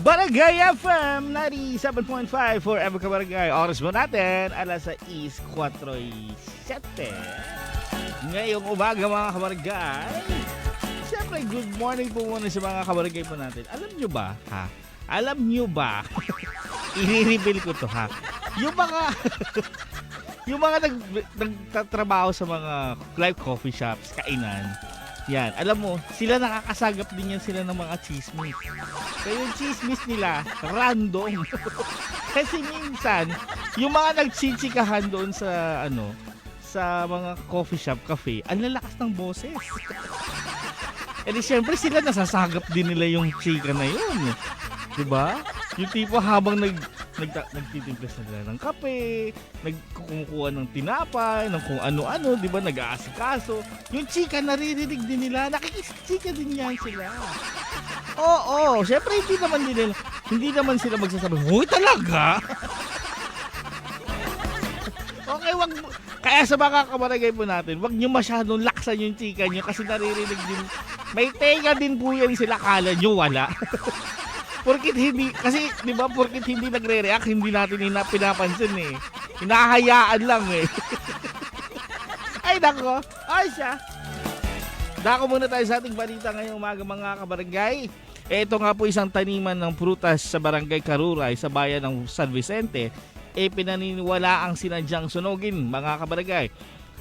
Barangay FM 97.5 Forever Kabarangay. Oras mo natin, alas 6:47. Ngayong umaga mga kabarangay. Siyempre, good morning po muna sa mga kabarangay po natin. Alam nyo ba, ha? Alam nyo ba? I-reveal ko to, ha? Yung mga... yung mga nagtatrabaho sa mga live coffee shops, kainan, yan, alam mo, sila nakakasagap din yan sila ng mga chismis. Kaya yung chismis nila, random. Kasi minsan, yung mga nagchichikahan doon sa, sa mga coffee shop, cafe, ang lalakas ng boses. E di syempre sila nasasagap din nila yung chika na yun. Diba? Yung tipo habang nagtitimpla sila ng kape, nagkukuha ng tinapay, ng kung ano-ano, di ba, nag-aasikaso. Yung chika, naririnig din nila, nakikichika din yan sila. Oo, syempre hindi naman sila magsasabi, huy talaga? Okay, kaya sa mga kabarangay po natin, wag nyo masyadong laksan yung chika nyo kasi naririnig din, may tenga din po yan sila, kala nyo wala. Porkit hindi, kasi di ba, porkit hindi nagre-react, hindi natin pinapansin eh. Hinahayaan lang eh. Ay nako, ay siya. Dako muna tayo sa ating balita ngayong umaga mga kabarangay. Ito nga po isang taniman ng prutas sa Barangay Karuray sa bayan ng San Vicente. Pinaniniwala ang sinadyang sunugin mga kabarangay.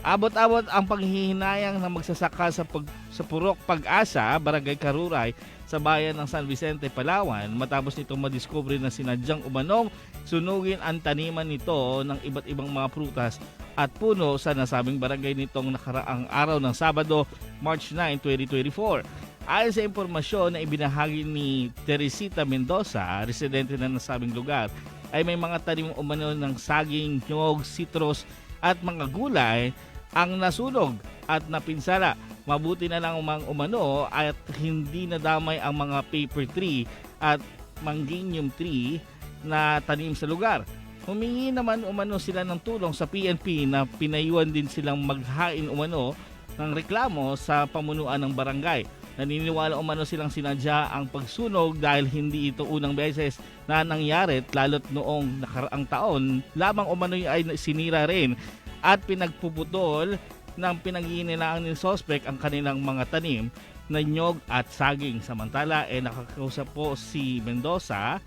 Abot-abot ang panghihinayang na magsasaka sa Purok Pag-asa, Barangay Karuray sa bayan ng San Vicente, Palawan matapos nito madiskubre na sinadyang umanong sunugin ang taniman nito ng iba't ibang mga prutas at puno sa nasabing barangay nitong nakaraang araw ng Sabado, March 9, 2024. Ayon sa impormasyon na ibinahagi ni Teresita Mendoza, residente na nasabing lugar, ay may mga tanim umano ng saging, nyog, citrus at mga gulay ang nasunog at napinsala. Mabuti na lang umano at hindi nadamay ang mga paper tree at mangginium tree na tanim sa lugar. Humingi naman umano sila ng tulong sa PNP na pinayuhan din silang maghain umano ng reklamo sa pamunuan ng barangay. Naniniwala umano silang sinadya ang pagsunog dahil hindi ito unang beses na nangyari lalo't noong nakaraang taon lamang umano ay sinira rin at pinagpuputol ng pinag-iinilaan ng suspect ang kanilang mga tanim na nyog at saging. Samantala, nakakausap po si Mendoza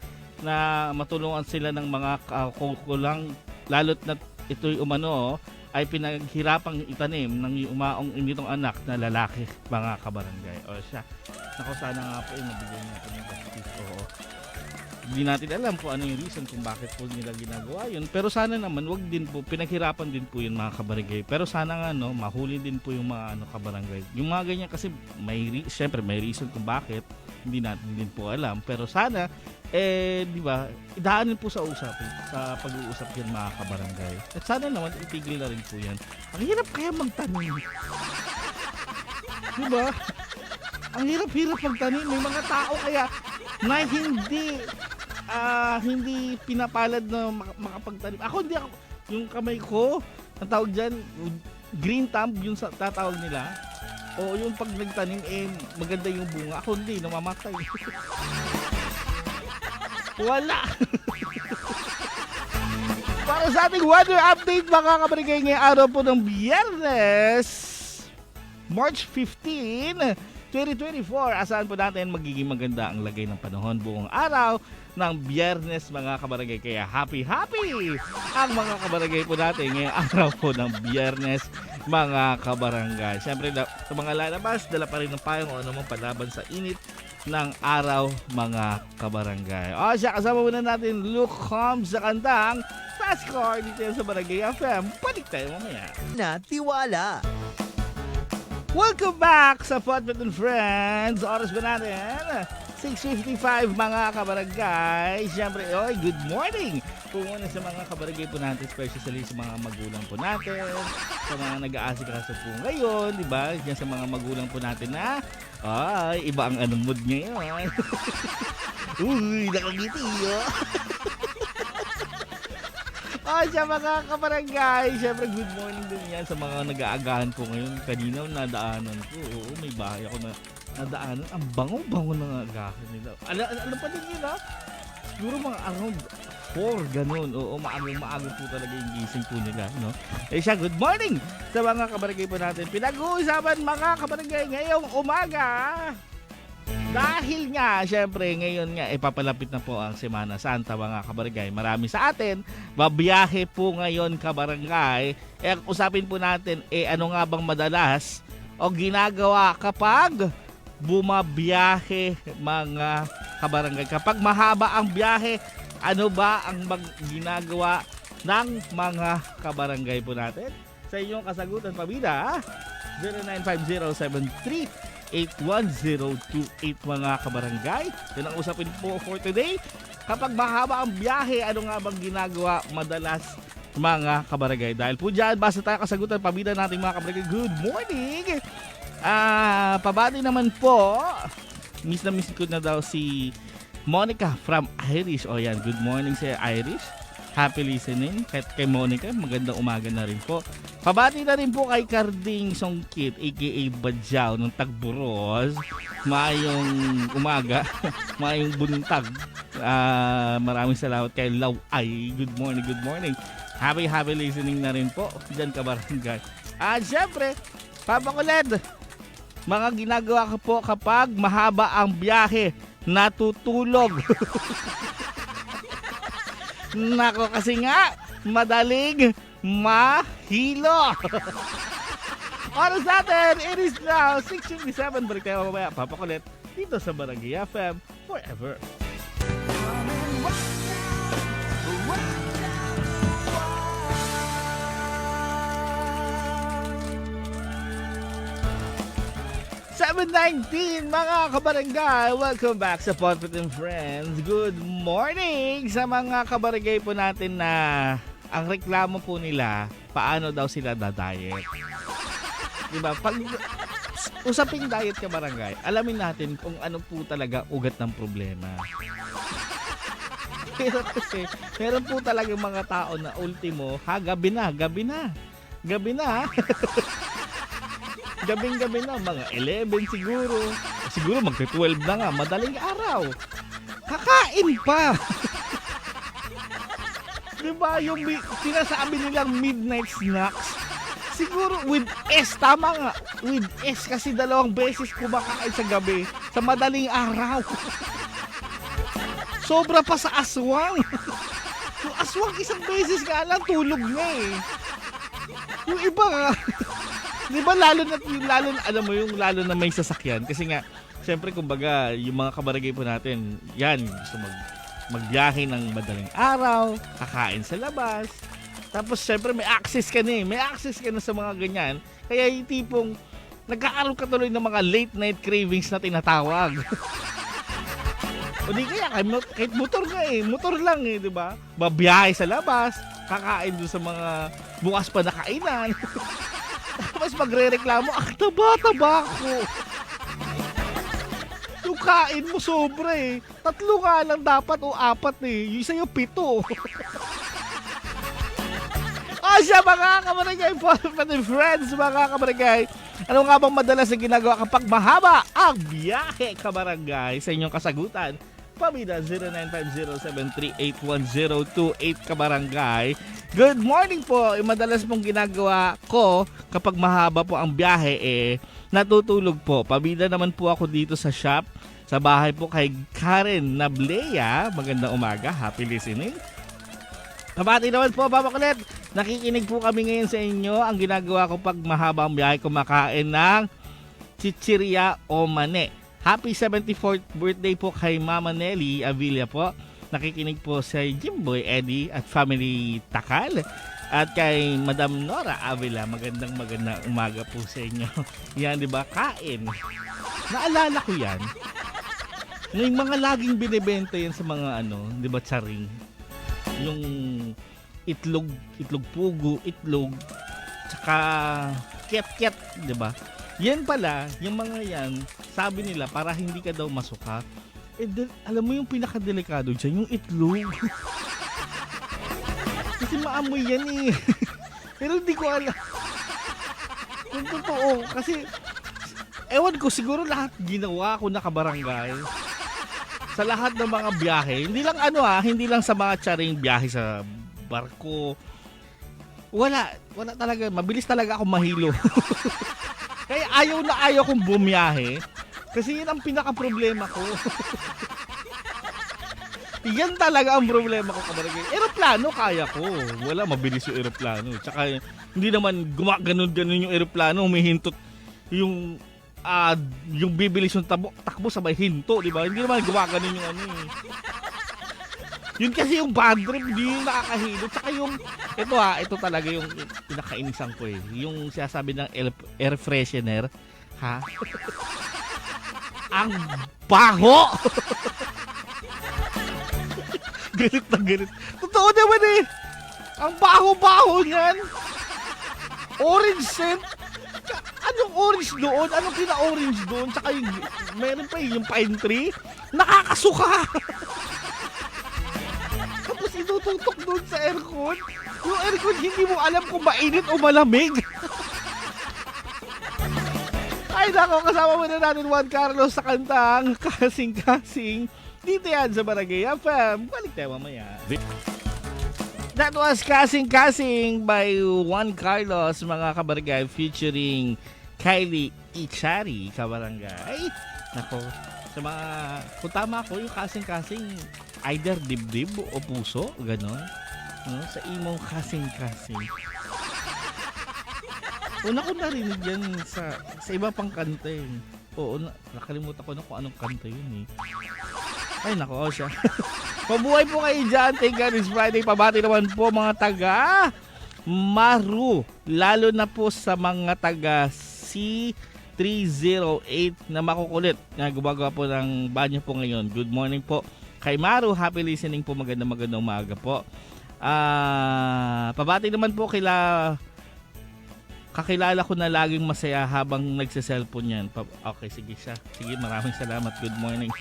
na matulungan sila ng mga kukulang lalot na ito'y umano ay pinaghirapang itanim ng umaong initong anak na lalaki mga kabarangay. O siya, naku sana nga po mabigyan natin yung justice. Oo. Hindi natin alam kung ano yung reason kung bakit po nila ginagawa yun. Pero sana naman, wag din po, pinaghirapan din po yun mga kabarangay. Pero sana nga, mahuli din po yung mga kabarangay. Yung mga ganyan kasi, syempre may reason kung bakit. Hindi natin din po alam. Pero sana, di ba, idaanin po sa pag-uusap yan mga kabarangay. At sana naman, itigil na rin po yan. Ang hirap kaya magtanim. Di ba? Ang hirap-hirap magtanim. May mga tao kaya na hindi pinapalad na makapagtanim. Yung kamay ko, ang tawag dyan, green thumb, yung tatawag nila. O yung pag nagtanim, maganda yung bunga. Ako hindi, namamatay. Wala. Para sa ating weather update, mga kabarangay, ngayong araw po ng Biyernes, March 15, 2024, asahan po natin magiging maganda ang lagay ng panahon buong araw ng Biyernes mga kabarangay. Kaya happy ang mga kabarangay po natin ngayong araw po ng Biyernes mga kabarangay. Siyempre sa mga lalabas, dala pa rin ng payong o anumang palaban sa init ng araw mga kabarangay. O siya, kasama muna natin Luke Combs sa kantang Fast Car dito sa Barangay FM. Balik tayo mamaya. Tiwala. Welcome back sa Podpet and Friends. Oras ba natin? 6:55 mga kabarangay. Siyempre, good morning po muna sa mga kabarangay po natin, especially sa mga magulang po natin, sa mga nag-aasikaso po ngayon, di ba? Diyan sa mga magulang po natin na, iba ang mood ngayon. Uy, nakangiti, siya mga kabarangay, syempre good morning din yan sa mga nag-aagahan po ngayon. Kanina nadaanan ko, may bahay ako na nadaanan. Ang bango-bango ng agahan nila. Alam pa din nila? Siguro mga around 4, ganun. Oo, maaga po talaga yung gising po nila, no? Eh siya, good morning sa mga kabarangay po natin. Pinag-uusapan mga kabarangay ngayong umaga. Dahil nga, syempre, ngayon nga, papalapit na po ang Semana Santa, mga kabarangay. Marami sa atin, babiyahe po ngayon, kabarangay. Ang usapin po natin, ano nga bang madalas o ginagawa kapag bumabiyahe, mga kabarangay? Kapag mahaba ang biyahe, ano ba ang ginagawa ng mga kabarangay po natin? Sa inyong kasagutan, pabida, 095073810228, mga kabarangay. Yan ang usapin po for today. Kapag mahaba ang biyahe, ano nga bang ginagawa madalas, mga kabarangay? Dahil po dyan, basta tayo kasagutan, pabida natin, mga kabarangay. Good morning! Pabati naman po, miss na miss ko na daw si Monica from Irish. O yan, good morning sa Irish. Happy listening. Kay Monica, magandang umaga na rin po. Pabati na rin po kay Carding Songkit, aka Badyaw ng Tagburos. Maayong umaga, maayong buntag. Maraming salamat kay Laway. Good morning, good morning. Happy listening na rin po dyan, kabarangay. At syempre, Papa Kuled, mga ginagawa ko po kapag mahaba ang biyahe, natutulog. Nako, kasi nga, madaling mahilo. Oras natin, it is now 6:57. Balik tayo mamaya, Papa Kulit, dito sa Barangay FM Forever. 7:19, mga kabarangay. Welcome back sa Potpot and Friends. Good morning sa mga kabarangay po natin na ang reklamo po nila, paano daw sila da-diet. Diba? Pag usaping diet, kabarangay, alamin natin kung ano po talaga ugat ng problema. Pero kasi, meron po talaga mga tao na ultimo, gabi na. Gabing-gabi na, mga 11 siguro. Siguro magka-12 na nga, madaling araw. Kakain pa. Diba yung sinasabi nilang midnight snacks? Siguro with S, tama nga. With S, kasi 2 beses kumakain sa gabi, sa madaling araw. Sobra pa sa aswang. Yung aswang 1 beses ka lang, tulog na eh. Yung iba nga, di ba lalo na alam mo yung lalo na may sasakyan, kasi nga syempre kumbaga yung mga kabarangay po natin yan gusto magbiyahe ng madaling araw, kakain sa labas, tapos syempre may access ka na sa mga ganyan, kaya yung tipong nagkakaroon ka tuloy ng mga late night cravings na tinatawag. O di kaya kahit motor lang di ba, babiyahe sa labas, kakain doon sa mga bukas pa na kainan. Tapos magre-reklamo, taba ko. Yung kain mo sobra eh. 3 nga lang dapat o 4 eh. Yung sa'yo 7. Siya, mga kabarangay, friends, mga kabarangay. Ano nga bang madalas na ginagawa kapag mahaba ang biyahe, kabarangay? Sa inyong kasagutan, pamida 095073810228, kabarangay. Good morning po. Madalas pong ginagawa ko kapag mahaba po ang biyahe, natutulog po. Pabida naman po ako dito sa shop, sa bahay po kay Karen Nablea. Magandang umaga. Happy listening. Kabati naman po, Papa Kulit. Nakikinig po kami ngayon sa inyo. Ang ginagawa ko pag mahaba ang biyahe, kumakain ng chichirya o mani. Happy 74th birthday po kay Mama Nelly Avila po. Nakikinig po sa Jimboy Eddie at Family Takal. At kay Madam Nora Avila, magandang umaga po sa inyo. Yan, di ba? Kain. Naalala ko yan. Yung mga laging binibenta yan sa mga di ba, charing. Yung itlog pugo, tsaka ket-ket, di ba? Yan pala, yung mga yan, sabi nila para hindi ka daw masuka. Alam mo yung pinakadelikado dyan, yung itlog. Kasi maamoy yan eh. Pero hindi ko alam. Kung totoo, kasi Ewan ko, siguro lahat ginawa ko na kabarangay. Sa lahat ng mga biyahe, hindi lang hindi lang sa mga tsaring biyahe sa barko. Wala talaga, mabilis talaga ako mahilo. Kaya ayaw kong bumiyahe kasi yun ang pinaka-problema ko. Yan talaga ang problema ko kabarangay. Eroplano kaya ko. Wala, mabilis yung eroplano. Tsaka hindi naman gumaganon-ganon yung eroplano, humihintot yung bibilis yung takbo sabay hinto, di ba? Hindi naman gumaganon yung ano eh. Yun kasi yung bad trip, hindi yung nakakahilo. Tsaka yung, ito talaga yung pinakainisan ko eh. Yung sinasabi ng air freshener, ha? Ang baho! Galit na galit. Totoo naman eh. Ang baho-baho niyan. Orange scent. Anong orange doon? Anong kina-orange doon? Tsaka yung, meron pa yung pine tree. Nakakasuka. Tapos itututok doon sa aircon. Yung aircon hindi mo alam kung mainit o malamig. Ay nako, kasama mo na natin Juan Carlos sa kantang Kasing-Kasing. Dito yan sa Barangay FM. Balik tayo mamaya. That was Kasing-Kasing by Juan Carlos, mga kabarangay, featuring Kylie Ichari, kabarangay. Nako, sa mga, kung tama ko, yung Kasing-Kasing, either dibdib o puso, gano'n. No? Sa imong Kasing-Kasing. Una ko narinig yan sa iba pang kanta eh. Oo, nakalimutan ko na kung anong kanta yun eh. Ay nako, siya. Mabuhay po kayo dyan. Thank God it's Friday. Pabati naman po mga taga Maru. Lalo na po sa mga taga C308 na makukulit na gumagawa po ng banyo po ngayon. Good morning po kay Maru. Happy listening po. Magandang umaga po. Pabati naman po kakilala ko na laging masaya habang nagse-cellphone yan. Okay, sige siya. Sige, maraming salamat. Good morning.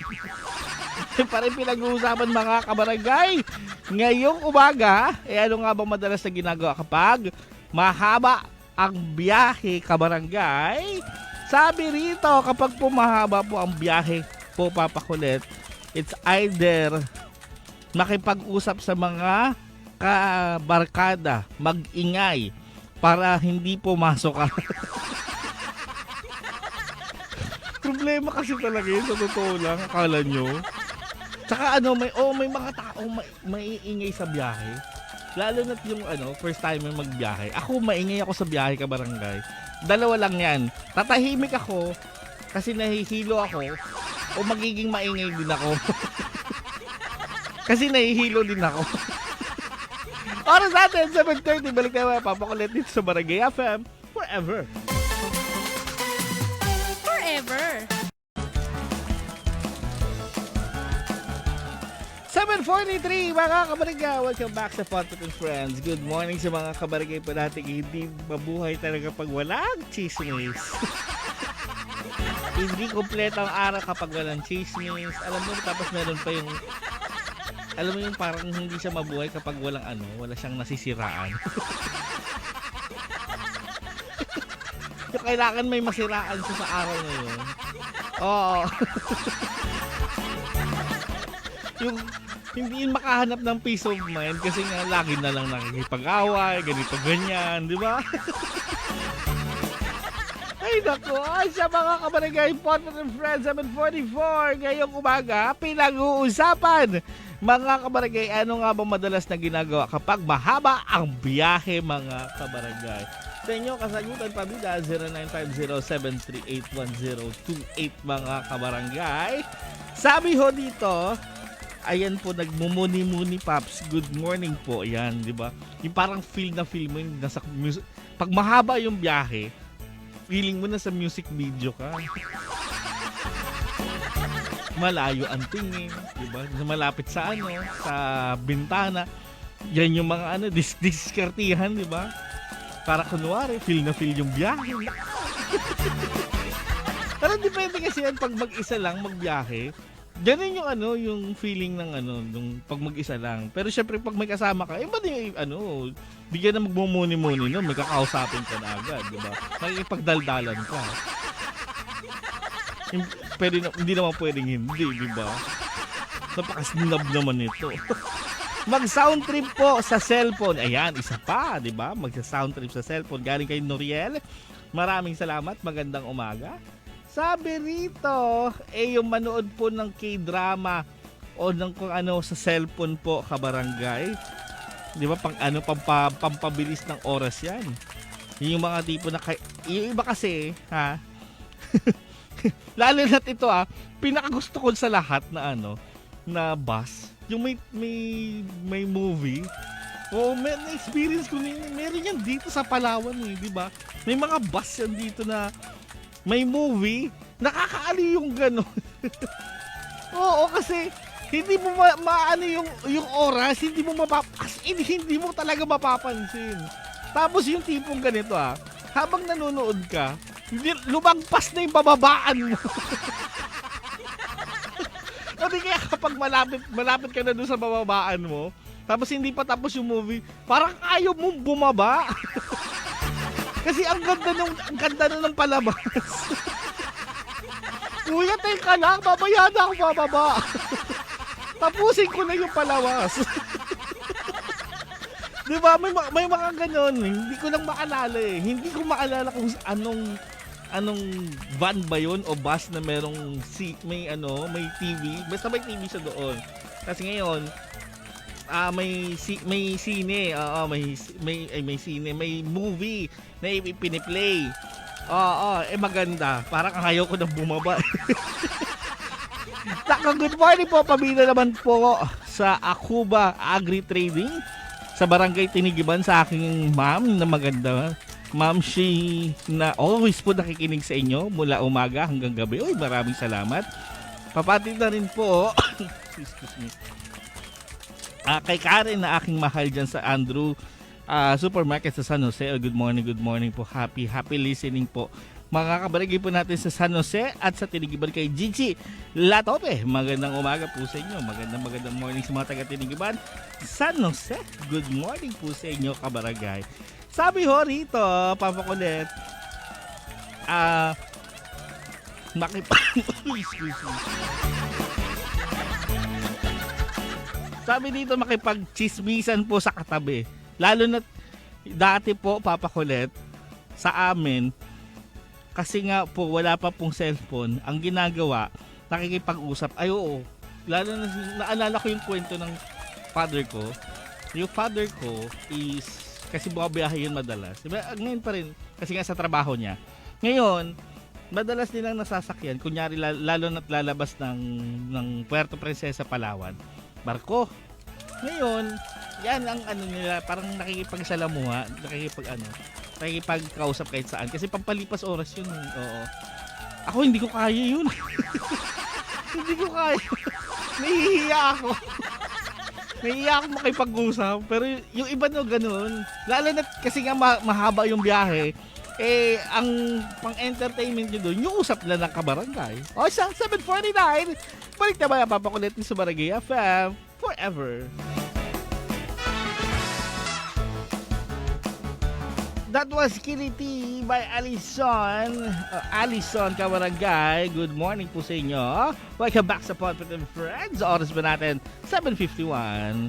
Parang pinag-uusapan mga kabarangay. Ngayong umaga, ano nga bang madalas na ginagawa kapag mahaba ang biyahe kabarangay? Sabi rito, kapag po mahaba po ang biyahe po papakulit, it's either makipag-usap sa mga kabarkada, mag-ingay, para hindi po masok ka. Problema kasi talaga yun, sa totoo lang, akala nyo. Tsaka may mga tao maiingay sa biyahe. Lalo na yung first timer magbiyahe. Ako, maingay ako sa biyahe kabarangay. Dalawa lang yan. Tatahimik ako kasi nahihilo ako o magiging maingay din ako. Kasi nahihilo din ako. Oras natin, 7:30. Balik tayo papakulit dito sa Barangay FM. Forever. Forever. 7:43, mga kabarangay. Welcome back sa Pontot and Friends. Good morning sa mga kabarangay po natin. Hindi mabuhay talaga pag walang chismis. Hindi kompleto ang araw kapag walang chismis. Alam mo, tapos meron pa yung parang hindi siya mabuhay kapag wala siyang nasisiraan. So, kailangan may masiraan siya sa araw na yun. Oo. Yung hindi yun makahanap ng peace of mind kasi nga lagi na lang nakikipag-away, ganito ganyan, di ba? Ay naku, sa mga kabarangay, Pontot and Friends, 7:44 ngayong umaga, pinag-uusapan. Mga kabarangay, ano nga ba madalas na ginagawa kapag mahaba ang biyahe, mga kabarangay? Sa inyo, kasagutan pabida, 0950-738-1028, mga kabarangay. Sabi ho dito, ayan po, nagmumuni-muni Paps, good morning po, ayan, di ba? Yung parang feel mo yung nasa music. Pag mahaba yung biyahe, feeling mo na sa music video ka. Malayo ang tingin, di ba? Malapit sa sa bintana. Yan yung mga diskartihan, di ba? Para kunwari, feel na feel yung biyahe. Pero depende kasi yan pag mag-isa lang magbiyahe. Ganun yung yung feeling ng nung pag mag-isa lang. Pero syempre pag may kasama ka, iba din di ka na magmumuni-muni, no? May kakausapin ka na agad, di ba? Makikipagdaldalan ka. Hindi naman pwedeng hindi, di ba? Napaka-snub naman ito. Mag-sound trip po sa cellphone. Ayan, isa pa, di ba? Mag-sound trip sa cellphone. Galing kay Noriel. Maraming salamat. Magandang umaga. Sabi rito, yung manood po ng K-drama o ng kung ano sa cellphone po, kabarangay. Di ba? Pampabilis ng oras yan. Yung mga tipo na, yung iba kasi, ha? Lalo na't ito, pinakagusto ko sa lahat na na bus. Yung may movie. May experience ko meron yan dito sa Palawan di ba? May mga bus yan dito na may movie. Nakakaali yung gano'n. Oo, kasi hindi mo maano yung oras, hindi mo talaga mapapansin. Tapos yung tipong ganito habang nanonood ka, lumagpas na yung bababaan mo. O di kaya kapag malapit ka na doon sa bababaan mo, tapos hindi pa tapos yung movie, parang ayaw mong bumaba. Kasi ang ganda na ng palabas. Kuya, teka lang, babaya na ako bababa. Tapusin ko na yung palabas. Di ba? May mga ganon. Hindi ko lang maalala Hindi ko maalala kung anong van ba yun o bus na merong may TV. Basta may TV siya doon. Kasi ngayon, may sine, may sine, may movie na ipiniplay. Maganda. Parang ayaw ko na bumaba. Good morning po, pamilya naman po sa Akuba Agri Trading sa Barangay Tinigiban sa aking ma'am na maganda. Ma'am Shi na always po nakikinig sa inyo mula umaga hanggang gabi. Uy, maraming salamat. Papatid na rin po excuse me. Kay Karen na aking mahal dyan sa Andrew Supermarket sa San Jose. Good morning po. Happy listening po. Mga kabarangay po natin sa San Jose at sa Tinigiban kay Gigi Latope. Magandang umaga po sa inyo. Magandang morning sa mga taga-Tinigiban. San Jose, good morning po sa inyo, kabarangay. Sabi ho rito, papakulit, sabi dito makipag-chismisan po sa katabi. Lalo na dati po, papakulit, sa amin, kasi nga po wala pa pong cellphone, ang ginagawa, nakikipag-usap. Ay oo, lalo na naalala ko yung kwento ng father ko. Yung father ko is kasi bumabiyahe yun madalas. Diba? Ngayon pa rin, kasi nga sa trabaho niya. Ngayon, madalas nilang nasasakyan, kunyari lalo na't lalabas ng Puerto Princesa, Palawan, barko. Ngayon, yan ang nila, parang nakikipagsalamuha, nakikipagkausap kahit saan. Kasi pampalipas oras yun. Oo. Ako hindi ko kaya yun. Hindi ko kaya. Nahihiya ako. Nahiya ako makipag-usap, pero yung iba ganun. Lalo na kasi nga mahaba yung biyahe, ang pang-entertainment nyo doon, yung usap lang ng kabarangay. O sa 7:49, balik na ba yung papakulit ni Subarangay FM forever. That was Kiliti by Alison. Alison Kabarangay, good morning po sa inyo. Welcome back sa Podpit and Friends. Oras ba natin? 7:51.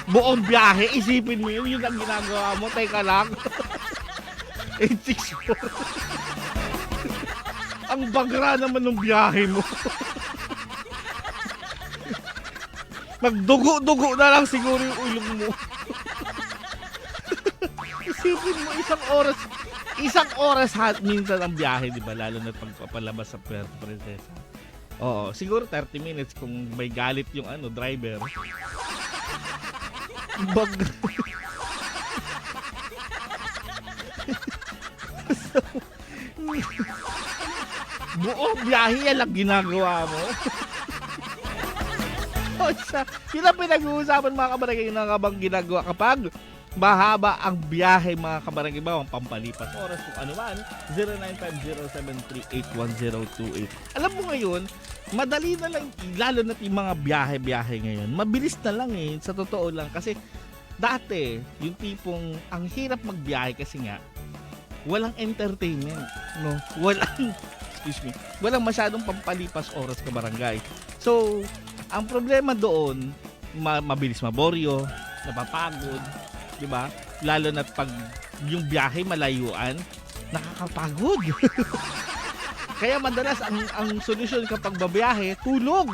Buong biyahe, isipin mo yun ang ginagawa mo. Teka lang. 864. Ang bagra naman ng biyahe mo. Magdugo-dugo na lang siguro yung ulong mo. Isipin mo, isang oras minsan ang biyahe, di ba? Lalo na pagpapalabas sa Puerto Princesa. Oo, siguro 30 minutes kung may galit yung driver. Buong biyahe yan lang ginagawa mo. Yun ang pinag-uusapan mga kabarangay na kabang ginagawa kapag mahaba ang biyahe mga kabarangay ba, ang pampalipas oras kung ano man. 0950-738-1028. Alam mo ngayon, madali na lang, lalo na yung mga biyahe ngayon, mabilis na lang sa totoo lang. Kasi dati, yung tipong ang hirap magbiyahe kasi nga walang entertainment. no? Walang excuse me. Walang masyadong pampalipas oras ka barangay. So, ang problema doon, mabilis maboryo, napapagod, 'di ba? Lalo na pag yung biyahe malayuan, nakakapagod. Kaya madalas ang solusyon kapag babiyahe, tulog.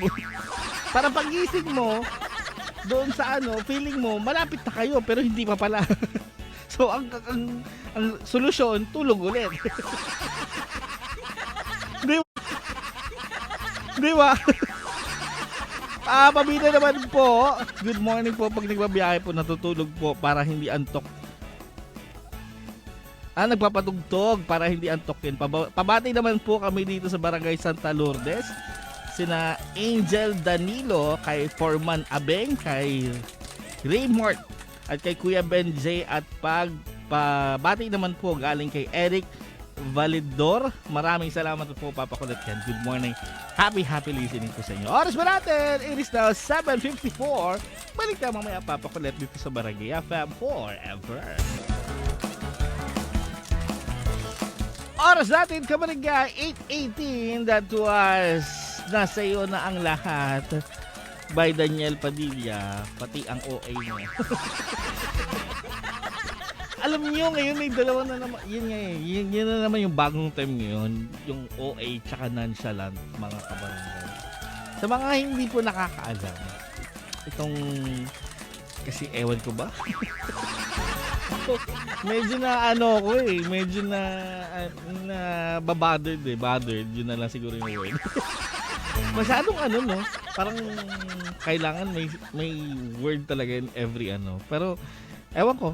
Para pagising mo doon sa feeling mo malapit na kayo pero hindi pa pala. So ang solusyon, tulog ulit. Di ba? Pabida naman po. Good morning po. Pag nagbabiyahe po, natutulog po para hindi antok. Nagpapatugtog para hindi antokin. Pabati naman po kami dito sa Barangay Santa Lourdes. Sina Angel Danilo, kay Foreman Abeng, kay Raymart, at kay Kuya Ben J. At pabati naman po galing kay Eric Validor. Maraming salamat po, Papa Kulit yan. Good morning. Happy listening po sa inyo. Oras ba natin? It is now 7:54. Balik na mamaya, Papa Kulit, dito sa Barangay FM forever. Oras natin, Kabarangay, 8:18. That was Nasa Iyo Na Ang Lahat by Daniel Padilla. Pati ang OA niya. Alam niyo ngayon may dalawa na naman. Yun na naman yung bagong term ngayon. Yung OA tsaka nonchalant, mga kabarangay. Sa mga hindi po nakakaalam, itong kasi ewan ko ba? Medyo na ko medyo na bothered bothered, yun na lang siguro yung word. Masyadong no, parang kailangan may word talaga in every pero ewan ko.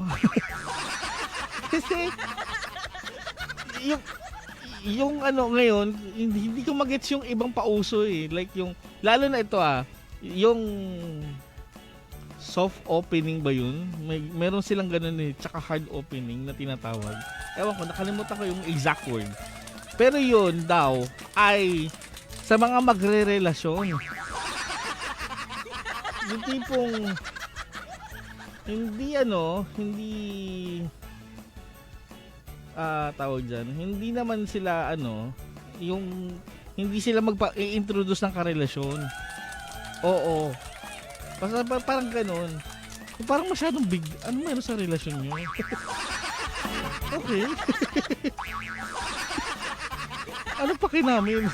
Kasi yung ngayon, hindi ko magets yung ibang pauso like yung lalo na ito yung soft opening ba yun? Meron silang ganun tsaka hard opening na tinatawag. Ewan ko, nakalimutan ko yung exact word. Pero yun daw ay sa mga magre-relasyon. Yung tipong hindi tawag dyan, hindi naman sila yung hindi sila magpa-introduce ng karelasyon. Oo. Parang ganun. Parang masyadong big. Ano meron sa relasyon nyo? Okay. Ano pa kinamin?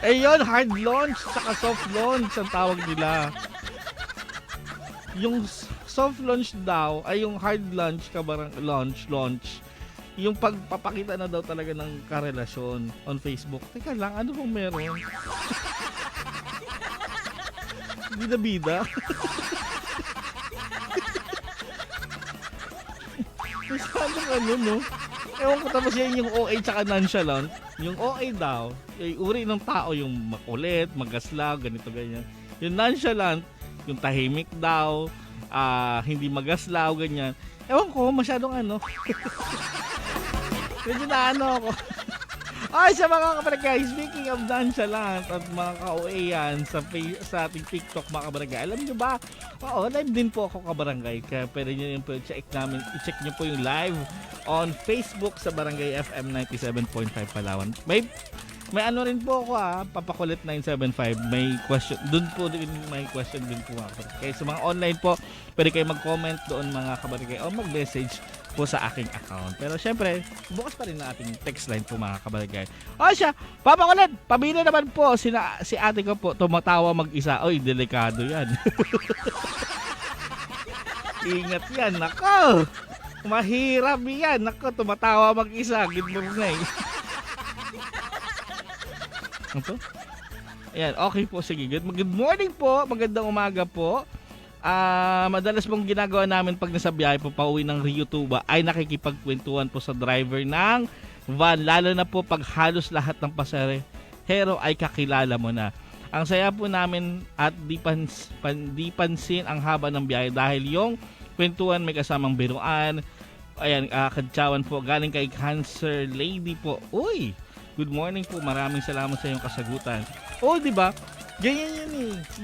Yun, hard launch saka soft launch ang tawag nila. Yung soft launch daw ay yung hard launch launch. Yung pagpapakita na daw talaga ng karelasyon on Facebook. Teka lang, ano bang meron? Bida-bida. Masyadong no? Ewan ko, tapos yan yung OA tsaka nonchalant. Yung OA daw, yung uri ng tao, yung makulit, magaslaw, ganito, ganyan. Yung nonchalant, yung tahimik daw, hindi magaslaw, ganyan. Ewan ko, masyadong medyo na ako. Ay, sa mga kabarangay, speaking of nonchalant at mga ka-OA yan sa ating TikTok, mga kabarangay, alam nyo ba? Oo, live din po ako, kabarangay. Kaya pwede nyo yun po i-check nyo po yung live on Facebook sa Barangay FM 97.5 Palawan. May rin po ako Papakulit 975. May question. Doon po din may question din po ako. Kaya sa mga online po, pwede kayo mag-comment doon, mga kabarangay, o mag-message po sa aking account. Pero syempre, bukas pa rin na ating text line po, mga kabarangay. O siya, Papakulit, pabili naman po si ate ko po tumatawa mag-isa. Oy, delikado yan. Ingat yan, nako. Mahirap yan, nako, tumatawa mag-isa. Good morning. Ito? Ayan, okay po, sige. Good morning po, magandang umaga po. Madalas pong ginagawa namin pag nasa biyahe po pauwi ng Rio Tuba ay nakikipagkwentuhan po sa driver ng van, lalo na po pag halos lahat ng pasahero ay kakilala mo na. Ang saya po namin at di pansin ang haba ng biyahe dahil yung kwentuhan may kasamang biruan. Ayan, kadyawan po galing kay Cancer Lady po. Uy, good morning po, maraming salamat sa iyong kasagutan. Di ba? Ganyan yan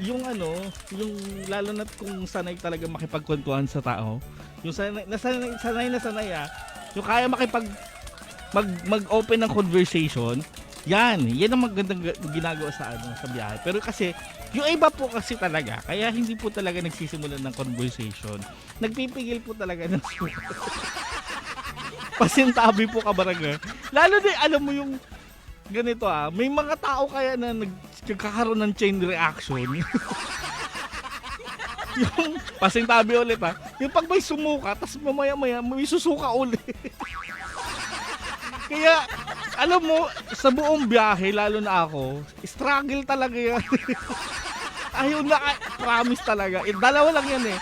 yung yung lalo na kung sanay talaga makipagkwentuhan sa tao. Yung sanay yung kaya mag-open ng conversation, yan ang magandang ginagawa sa sa biyahe. Pero kasi yung iba po kasi talaga, kaya hindi po talaga nagsisimulan ng conversation. Nagpipigil po talaga ng pasintabi po kabarangay. Lalo din alam mo yung ganito may mga tao kaya na nagkakaroon ng chain reaction. Yung pasintabi ulit yung pag may sumuka, tapos mamaya-maya may susuka ulit. Kaya, alam mo, sa buong biyahe, lalo na ako, struggle talaga yan. Ayun na, promise talaga. Dalawa lang yan eh.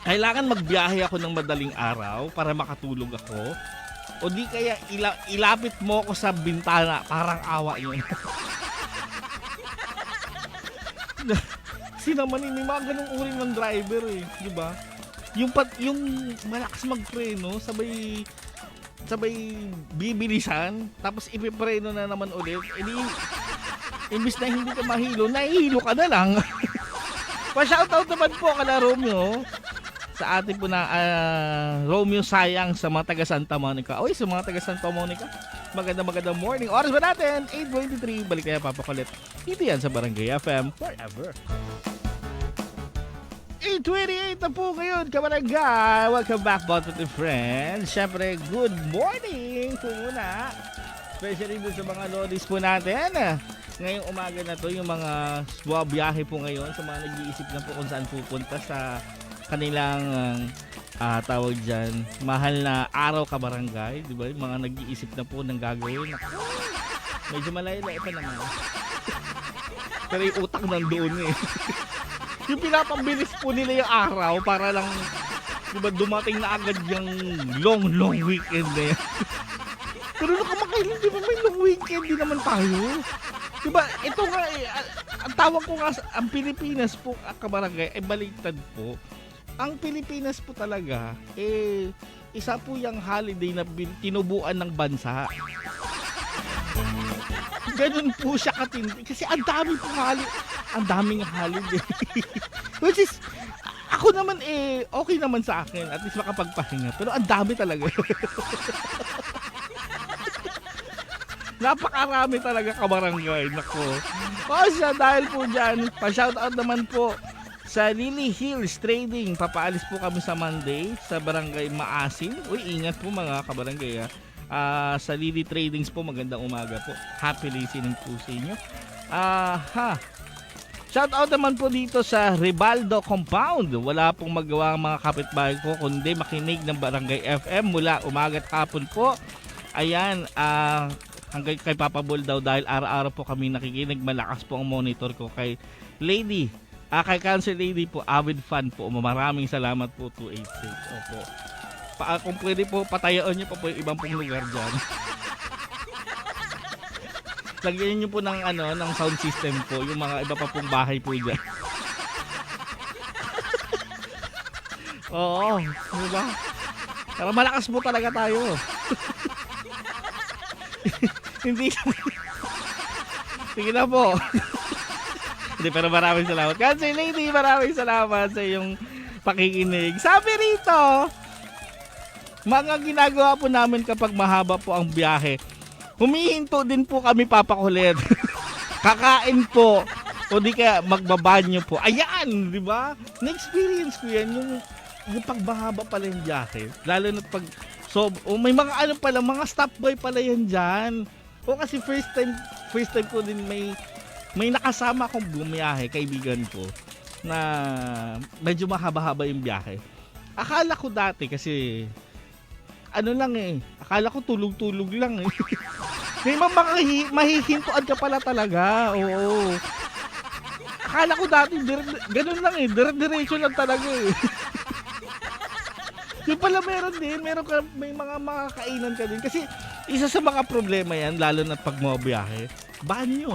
Kailangan magbiyahe ako ng madaling araw para makatulog ako. O di kaya ilapit mo ako sa bintana, parang awa yun. Naman may mga ganung uri ng driver eh, di ba? Yung malakas magpreno, sabay bibilisan, tapos ipipreno na naman ulit. Imbis na hindi ka mahilo, nahihilo ka na lang. Pa-shoutout naman po kala Romeo, sa atin po na Romeo Sayang sa mga taga Santa Monica. Oy, sa mga taga Santa Monica, magandang morning. Oras ba natin? 8:23. Balik kaya papakulit. Dito yan sa Barangay FM Forever. 8:28 na po ngayon, kabarangay. Welcome back, Bottom Friends. Siyempre, good morning po muna. Especially dun sa mga lodis po natin. Ngayong umaga na to, yung mga biyahe po ngayon, sa mga nag-iisip na po kung saan pupunta sa kanilang tawag dyan, mahal na araw kabarangay. Diba? Yung mga nag-iisip na po ng gagawin. Medyo malay-lay pa naman. Pero yung utak nandoon eh. Yung pinapabilis po nila yung araw para lang, diba, dumating na agad yung long weekend na yan. Pero nakamakailan, diba, may long weekend din naman tayo. Diba, ito nga ang tawag ko nga, ang Pilipinas po, kabarangay, baliktad po. Ang Pilipinas po talaga, isa po yung holiday na tinubuan ng bansa. Ganun po siya katindi. Kasi ang dami po ang daming holiday. Which is, ako naman okay naman sa akin. At least makapagpahinga. Pero ang dami talaga. Napakarami talaga kabarangay. Nako. O siya, dahil po dyan, pa-shoutout naman po sa Lily Hills Trading. Papaalis po kami sa Monday sa Barangay Maasin. Uy, ingat po mga kabarangay sa Lily Tradings po, magandang umaga po. Happy listening po sa inyo. Shout out naman po dito sa Ribaldo Compound. Wala pong magawa ang mga kapitbahay ko kundi makinig ng Barangay FM mula umaga at hapon po. Ayan, hanggang kay Papa Bull daw dahil araw-araw po kami nakikinig. Malakas po ang monitor ko kay Lady. Kay Cancer Lady po, avid fan po. Maraming salamat po, 286. Opo. Kung pwede po, patayoan nyo pa po yung ibang pong lugar dyan. Lagyan nyo po ng, ng sound system po, yung mga iba pa pong bahay po dyan. Oo, diba? Pero malakas po talaga tayo. Hindi. Sige na po. Hindi, pero maraming salamat. Cancer Lady, maraming salamat sa iyong pakikinig. Sabi rito, mga ginagawa po namin kapag mahaba po ang biyahe, humihinto din po kami papakulit. Kakain po. O di kaya magbabanyo po. Ayan, di ba? Na-experience ko yan, yung pagbahaba pala yung biyahe. Lalo na pag, may mga mga stopboy pala yan dyan. O kasi first time ko din may nakasama akong bumiyahe, kaibigan ko, na medyo mahaba-haba yung biyahe. Akala ko dati kasi, akala ko tulog-tulog lang eh. May mahihintuan ka pala talaga. Oo. Akala ko dati, ganun lang eh. Dire-diretso lang talaga eh. Yung pala may mga makakainan ka din. Kasi isa sa mga problema yan, lalo na pag mabiyahe, banyo.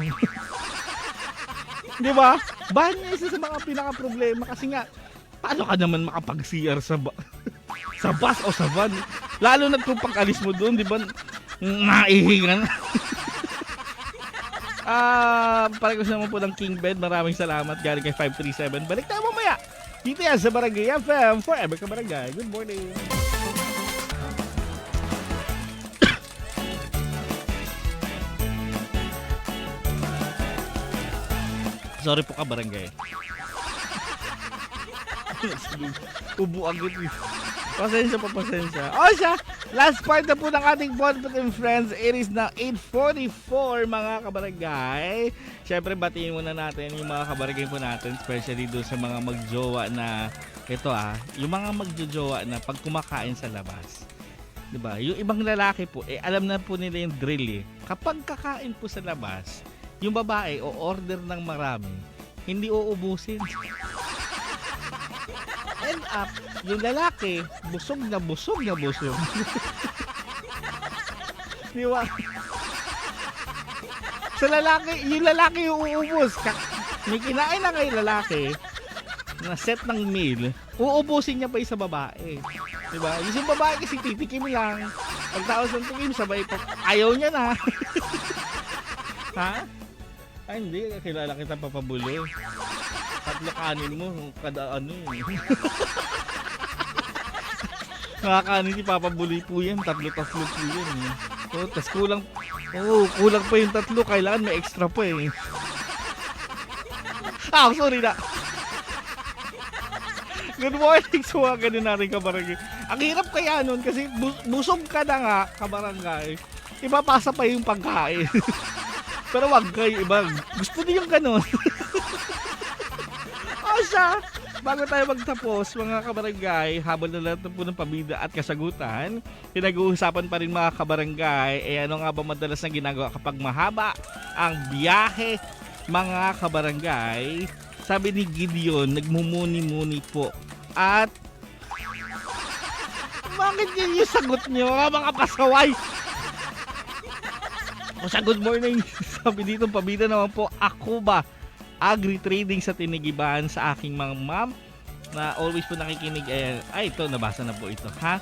Di ba? Banyo isa sa mga pinaka-problema. Kasi nga, paano ka naman makapag-CR sa bus o sa van? Lalo na kung pag-alis mo doon, di ba? Maihingan. Pareho naman po ng King Bed. Maraming salamat. Galing kay 537. Balik tayo mamaya. Dito yan sa Barangay FM. Forever ka Barangay. Good morning. Sorry po kabarangay. Ubo agad eh. Pasensya. O siya, last part na po ng ating Bonpot and Friends. It is now 8:44 mga kabarangay. Siyempre batiin muna natin yung mga kabarangay po natin, especially doon sa mga magjowa na yung mga magjojowa na pag kumakain sa labas. 'Di ba? Yung ibang lalaki po alam na po nila yung drill eh. Kapag kakain po sa labas, yung babae o order ng marami, hindi uubusin. End up, yung lalaki, busog na busog. Di ba? Sa lalaki, yung lalaki yung uubos. May kinain na kayo lalaki na set ng meal, uubusin niya pa yung sa babae. Di ba? Yung babae kasi titikim lang. Pagtapos ng tikim, sabay pa, ayaw niya na. Ha? Ay, hindi. Kilala kita papabulo. Tatlo kanin mo, kada ano yun. Nakakanin si Papa Buloy po yan, tatlo po yan. Tas kulang pa yung tatlo, kailangan may extra pa eh. Sorry na. Good morning sa mga ganun natin kabarangay. Ang hirap kaya nun kasi busog ka na nga kabarangay, ipapasa pa yung pagkain. Pero wag kayo iba, gusto niyo yung ganun. Siya, bago tayo magtapos mga kabarangay, habang na lahat po ng pabida at kasagutan, pinag-uusapan pa rin mga kabarangay, ano nga ba madalas na ginagawa kapag mahaba ang biyahe mga kabarangay? Sabi ni Gideon, nagmumuni-muni po. At bakit yun yung sagot nyo mga pasaway? O sa good morning, sabi dito pabida naman po, ako ba agri-trading sa Tinigiban sa aking mga ma'am na always po nakikinig. Ito, nabasa na po ito. Ha?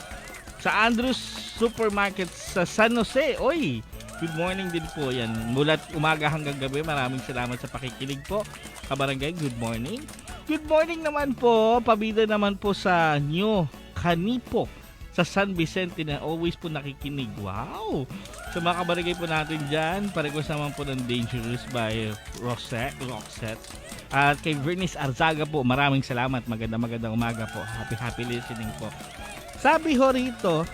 Sa Andrews Supermarket sa San Jose. Oy, good morning din po yan. Mula umaga hanggang gabi, maraming salamat sa pakikinig po. Kabarangay, good morning. Good morning naman po, pabida naman po sa New Canipo sa San Vicente na always po nakikinig. Wow! Sa mga kabarangay po natin dyan, parequest naman po ng Dangerous by Roxette. At kay Vernice Arzaga po, maraming salamat. Magandang umaga po. Happy listening po. Sabi ho rito,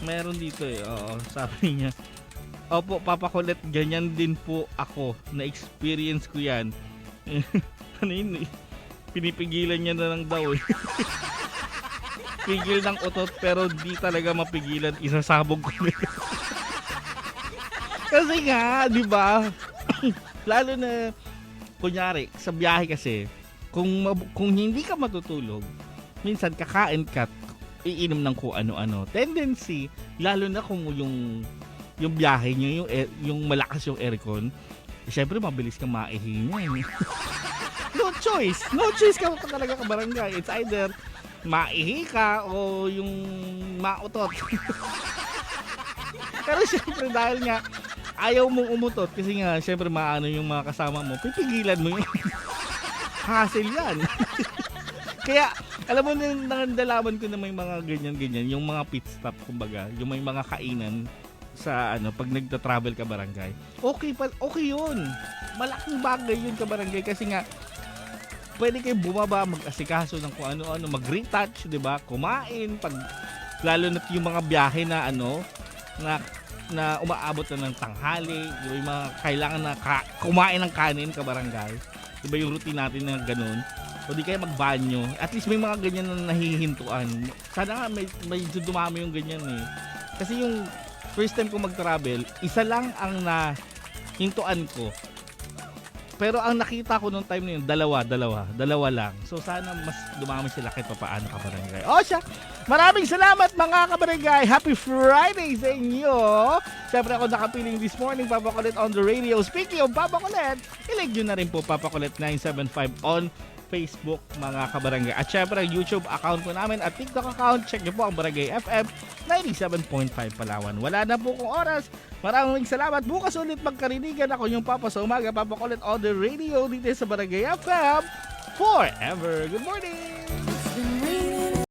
meron dito sabi niya, opo, Papa Colette, ganyan din po ako. Na-experience ko yan. Ano yun eh? Pinipigilan niya na lang daw eh. Pigil ng utot pero di talaga mapigilan, isasabog ko nila. Kasi nga, di ba? Lalo na kunyari sa biyahe kasi, kung hindi ka matutulog, minsan kakain ka, iinom ng kung ano-ano. Tendency, lalo na kung yung biyahe nyo, yung malakas yung aircon, syempre mabilis kang maihi niyan. No choice ka talaga kabarangay. It's either maihi ka o yung mautot. Pero syempre dahil nga ayaw mong umutot kasi nga syempre maano yung mga kasama mo, pipigilan mo yun. Hassle yan. Kaya alam mo nandalaman ko na may mga ganyan yung mga pit stop kumbaga, yung may mga kainan sa pag nagta-travel ka barangay. Okay yun. Malaking bagay yun ka barangay kasi nga pwede kayo bumaba, mag-asikaso ng kung ano-ano, mag-retouch, 'di ba? Kumain pag lalo na yung mga biyahe na na umaabot na ng tanghali, 'di ba? Yung mga kailangan na kumain ng kanin ka barangay. 'Di ba yung routine natin na ganoon? O di kaya magbanyo. At least may mga ganyan na nahihintuan. Sana nga may dumami yung ganyan eh. Kasi yung first time ko mag-travel, isa lang ang nahintuan ko. Pero ang nakita ko nung time na yun, dalawa lang. So sana mas dumami sila kahit paano kabarangay. O siya, maraming salamat mga kabarangay. Happy Friday sa inyo. Siyempre ako nakapiling this morning, Papa Colette on the radio. Speaking of Papa Colette, ilig nyo na rin po Papa Colette 975 on Facebook mga kabarangay. At syempre YouTube account po namin at TikTok account. Check nyo po ang Barangay FM 97.5 Palawan. Wala na po kong oras. Maraming salamat. Bukas ulit magkarinigan ako yung Papa sa umaga. Papa Colette on the radio dito sa Barangay FM forever. Good morning!